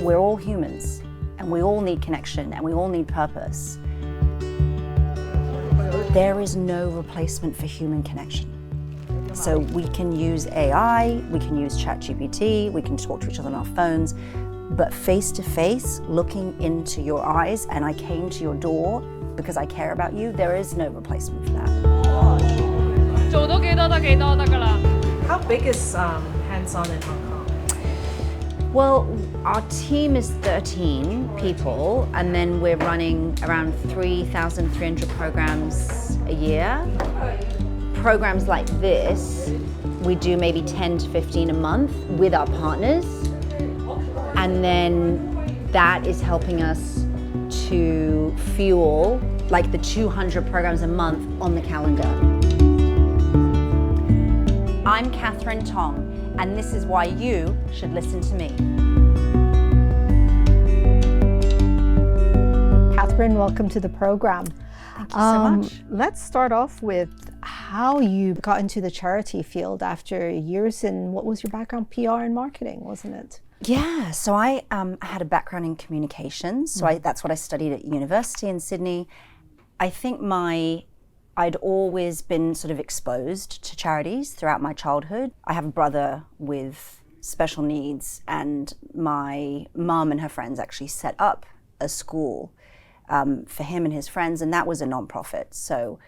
we're all humans and we all need connection and we all need purpose. There is no replacement for human connection. So we can use AI, we can use ChatGPT, we can talk to each other on our phones, but face to face, looking into your eyes, and I came to your door because I care about you, there is no replacement for that. How big is HandsOn in Hong Kong? Well, our team is 13 people, and then we're running around 3,300 programs a year. Programs like this, we do maybe 10 to 15 a month with our partners, and then that is helping us to fuel like the 200 programs a month on the calendar. I'm Tong, and this is why you should listen to me. Catherine, welcome to the program. Thank you so much. Let's start off with how you got into the charity field after years in, what was your background? PR and marketing, wasn't it? Yeah, so I had a background in communications, so that's what I studied at university in Sydney. I think I'd always been sort of exposed to charities throughout my childhood. I have a brother with special needs, and my mum and her friends actually set up a school for him and his friends, and that was a non-profit. So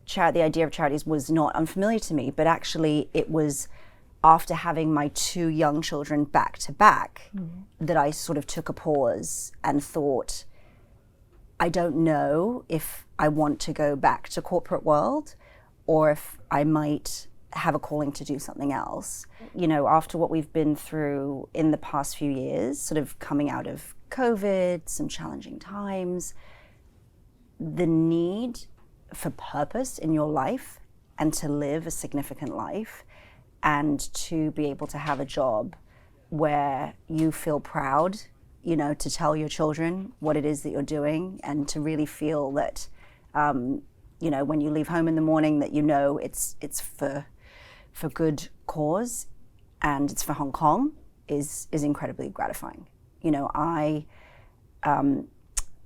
the idea of charities was not unfamiliar to me, but actually it was after having my two young children back to back that I sort of took a pause and thought, I don't know if I want to go back to corporate world or if I might have a calling to do something else. You know, after what we've been through in the past few years, sort of coming out of COVID, some challenging times, the need for purpose in your life and to live a significant life and to be able to have a job where you feel proud, you know, to tell your children what it is that you're doing and to really feel that, you know, when you leave home in the morning that you know it's for good cause and it's for Hong Kong is incredibly gratifying. You know, I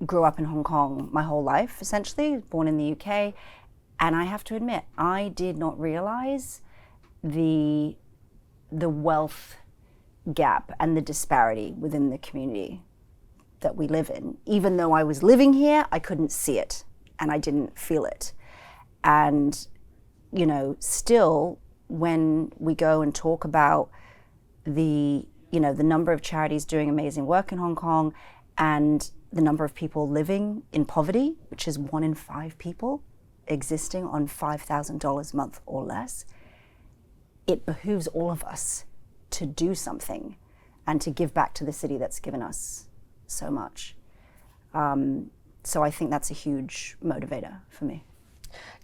grew up in Hong Kong my whole life, essentially, born in the UK, and I have to admit, I did not realize the wealth gap and the disparity within the community that we live in. Even though I was living here, I couldn't see it and I didn't feel it. And, you know, still when we go and talk about the number of charities doing amazing work in Hong Kong and the number of people living in poverty, which is 1 in 5 people existing on $5,000 a month or less, it behooves all of us to do something and to give back to the city that's given us so much. So I think that's a huge motivator for me.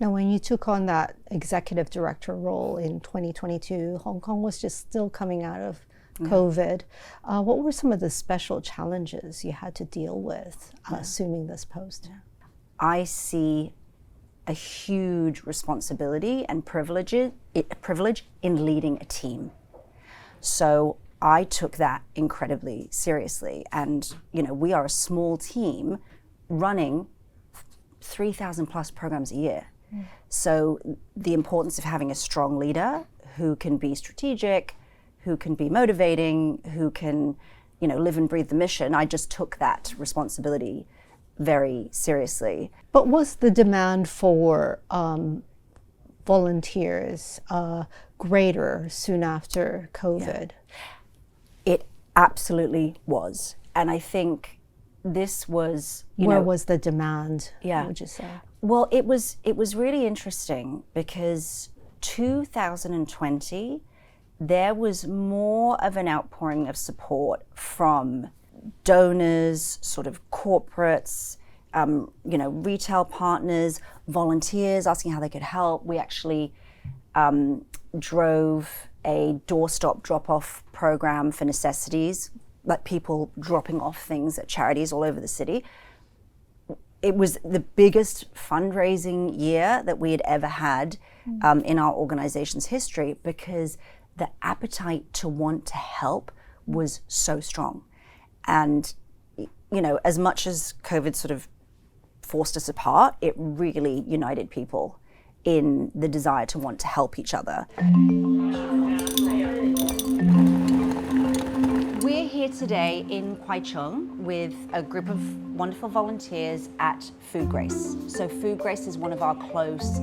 Now, when you took on that executive director role in 2022, Hong Kong was just still coming out of COVID. What were some of the special challenges you had to deal with assuming this post? I see a huge responsibility and privilege in leading a team. So I took that incredibly seriously. And, you know, we are a small team running 3,000 plus programs a year. So the importance of having a strong leader who can be strategic, who can be motivating, who can, you know, live and breathe the mission. I just took that responsibility very seriously. But was the demand for volunteers greater soon after COVID? Yeah. It absolutely was. And I think this was, Where was the demand, yeah. would you say? Well, it was really interesting because 2020, there was more of an outpouring of support from donors, sort of corporates, you know, retail partners, volunteers asking how they could help. We actually drove a doorstop drop-off program for necessities, like people dropping off things at charities all over the city. It was the biggest fundraising year that we had ever had in our organization's history because the appetite to want to help was so strong. And, you know, as much as COVID sort of forced us apart, it really united people in the desire to want to help each other. We're here today in Kwai Chung with a group of wonderful volunteers at Food Grace. So Food Grace is one of our close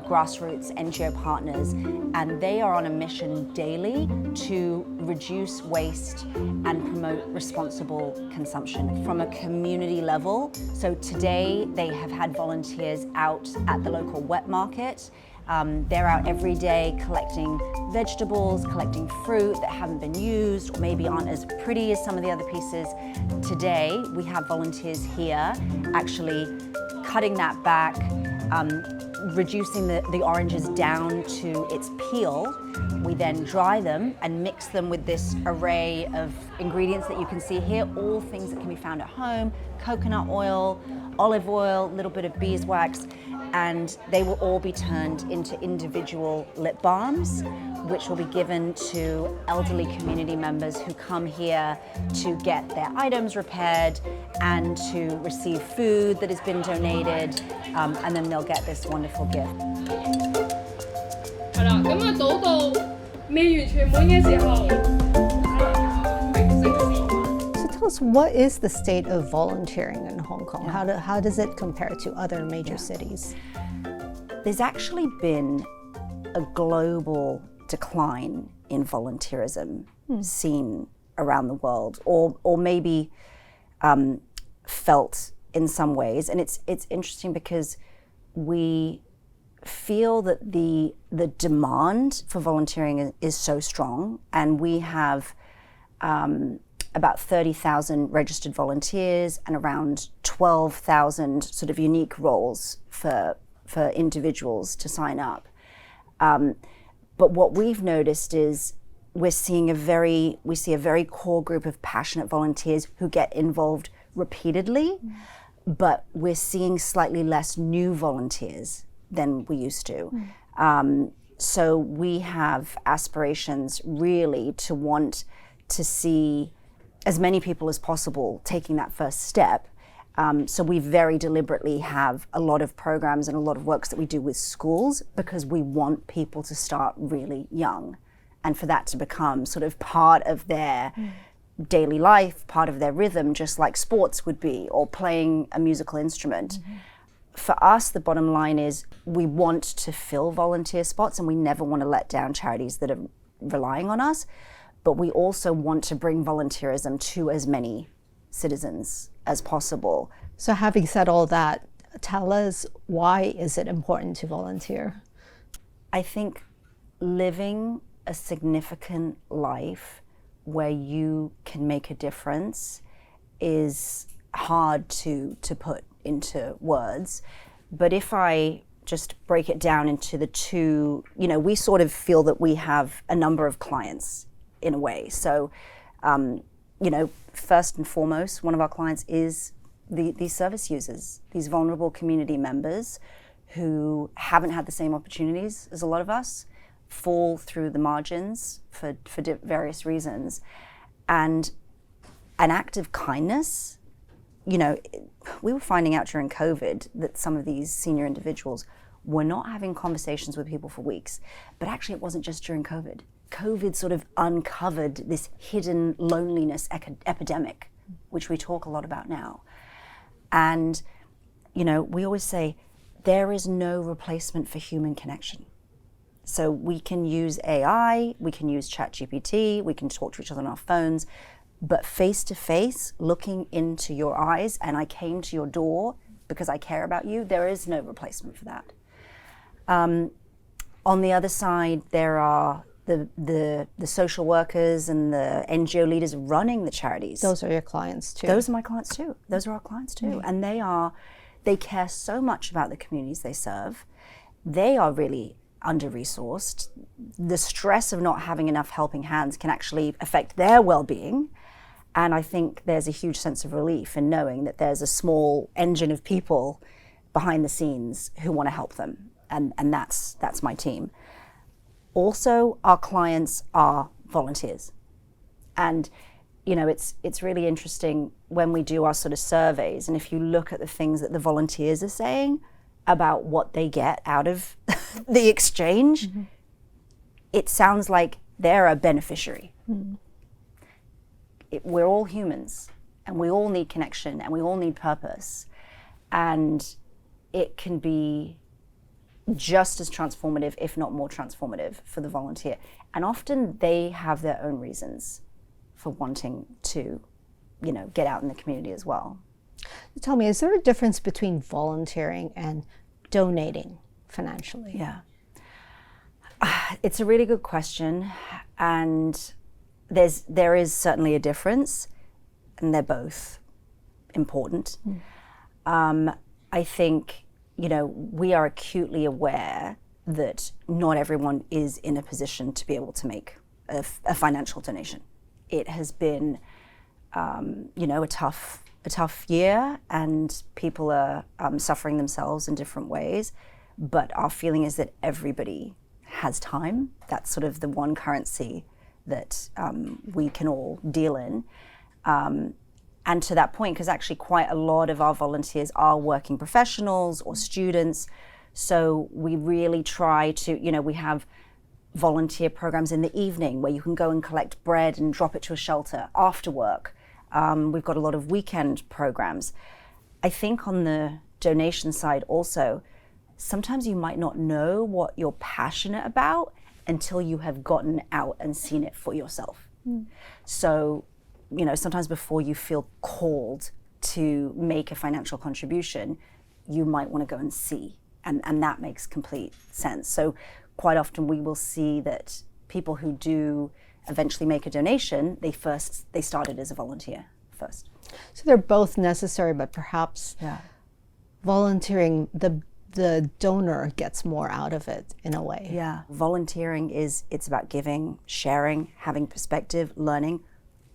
grassroots NGO partners, and they are on a mission daily to reduce waste and promote responsible consumption from a community level. So today they have had volunteers out at the local wet market. They're out every day collecting vegetables, collecting fruit that haven't been used or maybe aren't as pretty as some of the other pieces. Today, we have volunteers here actually cutting that back, reducing the oranges down to its peel. We then dry them and mix them with this array of ingredients that you can see here, all things that can be found at home: coconut oil, olive oil, a little bit of beeswax, and they will all be turned into individual lip balms, which will be given to elderly community members who come here to get their items repaired and to receive food that has been donated, and then they'll get this wonderful gift. 係啦，咁啊倒到未完全滿嘅時候， So tell us, what is the state of volunteering in Hong Kong? How does it compare to other major cities? There's actually been a global decline in volunteerism seen around the world, or maybe felt in some ways. And it's interesting because we feel that the demand for volunteering is so strong, and we have about 30,000 registered volunteers and around 12,000 sort of unique roles for individuals to sign up. But what we've noticed is we see a very core group of passionate volunteers who get involved repeatedly, but we're seeing slightly less new volunteers than we used to. So we have aspirations really to want to see as many people as possible taking that first step. So we very deliberately have a lot of programs and a lot of works that we do with schools, because we want people to start really young and for that to become sort of part of their daily life, part of their rhythm, just like sports would be, or playing a musical instrument. For us, the bottom line is we want to fill volunteer spots, and we never want to let down charities that are relying on us. But we also want to bring volunteerism to as many citizens as possible. So having said all that, tell us, why is it important to volunteer? I think living a significant life where you can make a difference is hard to put into words. But if I just break it down into the two, we sort of feel that we have a number of clients in a way. So, first and foremost, one of our clients is these service users, these vulnerable community members who haven't had the same opportunities as a lot of us, fall through the margins for various reasons. And an act of kindness, we were finding out during COVID that some of these senior individuals were not having conversations with people for weeks. But actually, it wasn't just during COVID. COVID sort of uncovered this hidden loneliness epidemic, which we talk a lot about now. And, we always say there is no replacement for human connection. So we can use AI, we can use ChatGPT, we can talk to each other on our phones, but face to face, looking into your eyes, and I came to your door because I care about you, there is no replacement for that. On the other side, there are the social workers and the NGO leaders running the charities. Those are your clients too. Those are my clients too. Those are our clients too. And they care so much about the communities they serve. They are really under-resourced. The stress of not having enough helping hands can actually affect their well-being. And I think there's a huge sense of relief in knowing that there's a small engine of people behind the scenes who want to help them. And that's my team. Also, our clients are volunteers. And, you know, it's really interesting when we do our sort of surveys, and if you look at the things that the volunteers are saying about what they get out of the exchange, it sounds like they're a beneficiary. We're all humans, and we all need connection, and we all need purpose, and it can be just as transformative, if not more transformative, for the volunteer. And often they have their own reasons for wanting to, you know, get out in the community as well. Tell me, is there a difference between volunteering and donating financially? Yeah. It's a really good question, and there is certainly a difference, and they're both important. I think, you know, we are acutely aware that not everyone is in a position to be able to make a financial donation. It has been, you know, a tough year, and people are suffering themselves in different ways. But our feeling is that everybody has time. That's sort of the one currency that we can all deal in. And to that point, because actually quite a lot of our volunteers are working professionals or students, so we really try to, you know, we have volunteer programs in the evening where you can go and collect bread and drop it to a shelter after work. We've got a lot of weekend programs. I think on the donation side also, sometimes you might not know what you're passionate about until you have gotten out and seen it for yourself. So, you know, sometimes before you feel called to make a financial contribution, you might want to go and see, and that makes complete sense. So quite often we will see that people who do eventually make a donation, they started as a volunteer first. So they're both necessary, but perhaps volunteering, the donor gets more out of it in a way. Yeah, volunteering it's about giving, sharing, having perspective, learning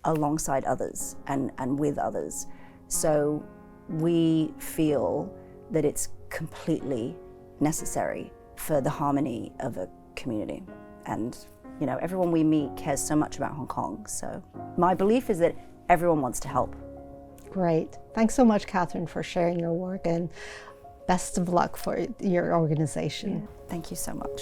alongside others and with others. So we feel that it's completely necessary for the harmony of a community. And, you know, everyone we meet cares so much about Hong Kong. So my belief is that everyone wants to help. Great. Thanks so much, Catherine, for sharing your work, and best of luck for your organization. Thank you so much.